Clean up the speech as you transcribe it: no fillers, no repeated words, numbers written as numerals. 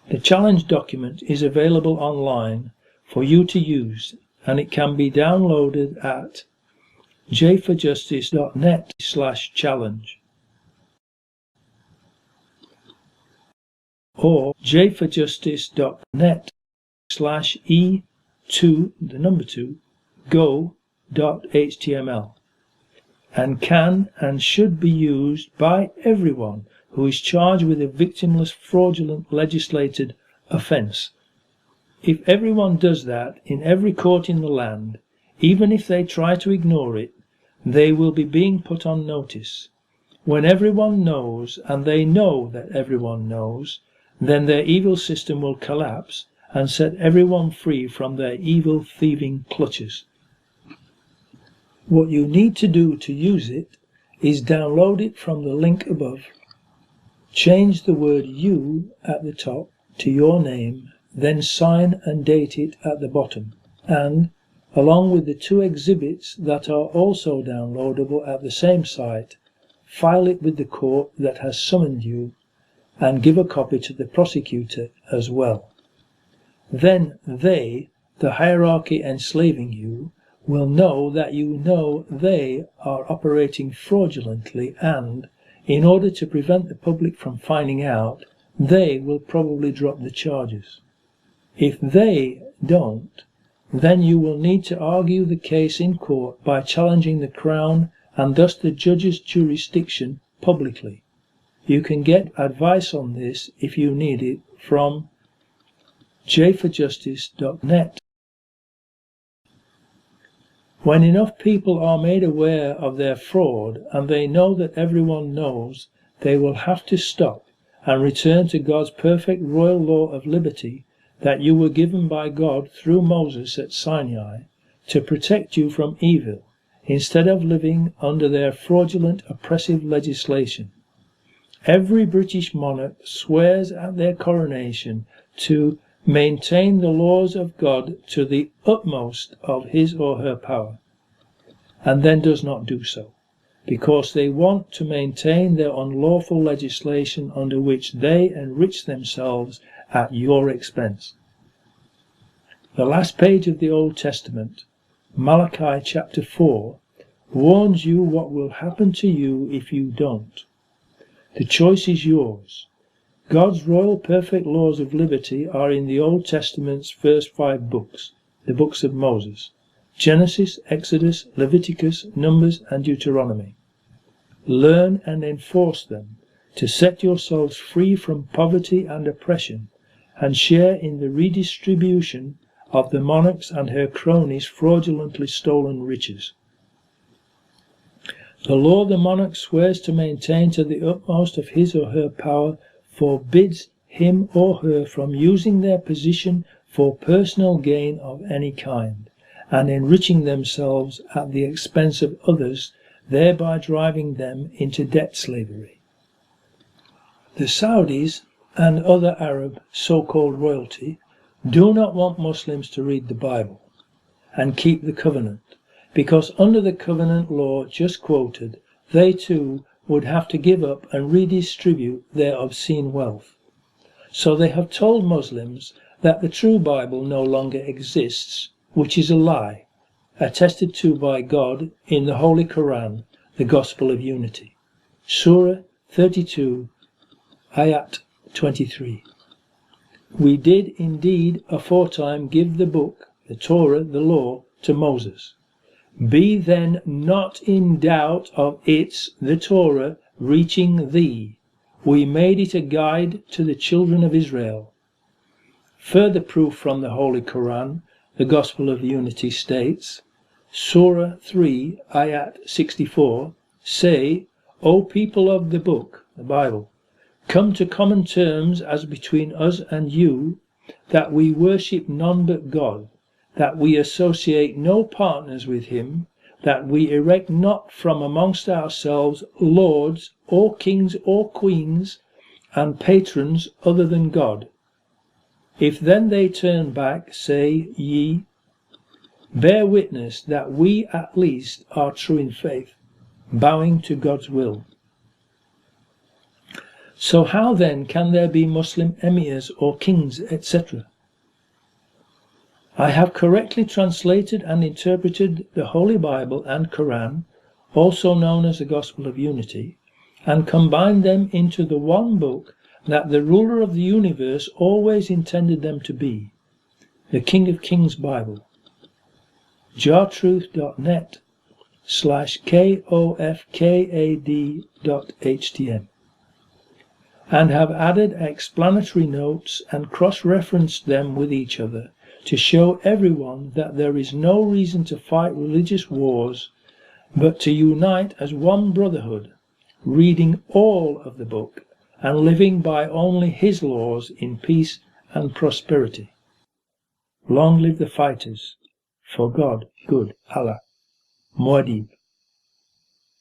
The challenge document is available online for you to use, and it can be downloaded at jforjustice.net/challenge or jforjustice.net/e2go.html, and can and should be used by everyone who is charged with a victimless fraudulent legislated offence. If everyone does that in every court in the land, even if they try to ignore it, they will be being put on notice. When everyone knows, and they know that everyone knows, then their evil system will collapse and set everyone free from their evil thieving clutches. What you need to do to use it is download it from the link above. Change the word "you" at the top to your name, then sign and date it at the bottom, and, along with the 2 exhibits that are also downloadable at the same site, file it with the court that has summoned you, and give a copy to the prosecutor as well. Then they, the hierarchy enslaving you, will know that you know they are operating fraudulently, and, in order to prevent the public from finding out, they will probably drop the charges. If they don't, then you will need to argue the case in court by challenging the Crown and thus the judge's jurisdiction publicly. You can get advice on this, if you need it, from jforjustice.net. When enough people are made aware of their fraud, and they know that everyone knows, they will have to stop and return to God's perfect royal law of liberty that you were given by God through Moses at Sinai to protect you from evil, instead of living under their fraudulent oppressive legislation. Every British monarch swears at their coronation to maintain the laws of God to the utmost of his or her power, and then does not do so, because they want to maintain their unlawful legislation under which they enrich themselves at your expense. The last page of the Old Testament, Malachi chapter 4, warns you what will happen to you if you don't. The choice is yours. God's royal perfect laws of liberty are in the Old Testament's first 5 books, the books of Moses: Genesis, Exodus, Leviticus, Numbers, and Deuteronomy. Learn and enforce them to set yourselves free from poverty and oppression, and share in the redistribution of the monarch's and her cronies' fraudulently stolen riches. The law the monarch swears to maintain to the utmost of his or her power forbids him or her from using their position for personal gain of any kind, and enriching themselves at the expense of others, thereby driving them into debt slavery. The Saudis and other Arab so-called royalty do not want Muslims to read the Bible and keep the covenant, because under the covenant law just quoted, they too would have to give up and redistribute their obscene wealth. So they have told Muslims that the true Bible no longer exists, which is a lie, attested to by God in the Holy Quran, the Gospel of Unity. Surah 32, Ayat 23. We did indeed aforetime give the book, the Torah, the law, to Moses. Be then not in doubt of its, the Torah, reaching thee. We made it a guide to the children of Israel. Further proof from the Holy Quran, the Gospel of Unity states, Surah 3, Ayat 64, say, O people of the book, the Bible, come to common terms as between us and you, that we worship none but God, that we associate no partners with him, that we erect not from amongst ourselves lords or kings or queens and patrons other than God. If then they turn back, say ye, bear witness that we at least are true in faith, bowing to God's will. So how then can there be Muslim emirs or kings, etc.? I have correctly translated and interpreted the Holy Bible and Quran, also known as the Gospel of Unity, and combined them into the one book that the ruler of the universe always intended them to be, the King of Kings Bible. jartruth.net/kofkad.htm, and have added explanatory notes and cross-referenced them with each other to show everyone that there is no reason to fight religious wars, but to unite as one brotherhood, reading all of the book and living by only his laws in peace and prosperity. Long live the fighters! For God, good Allah. Muad'dib.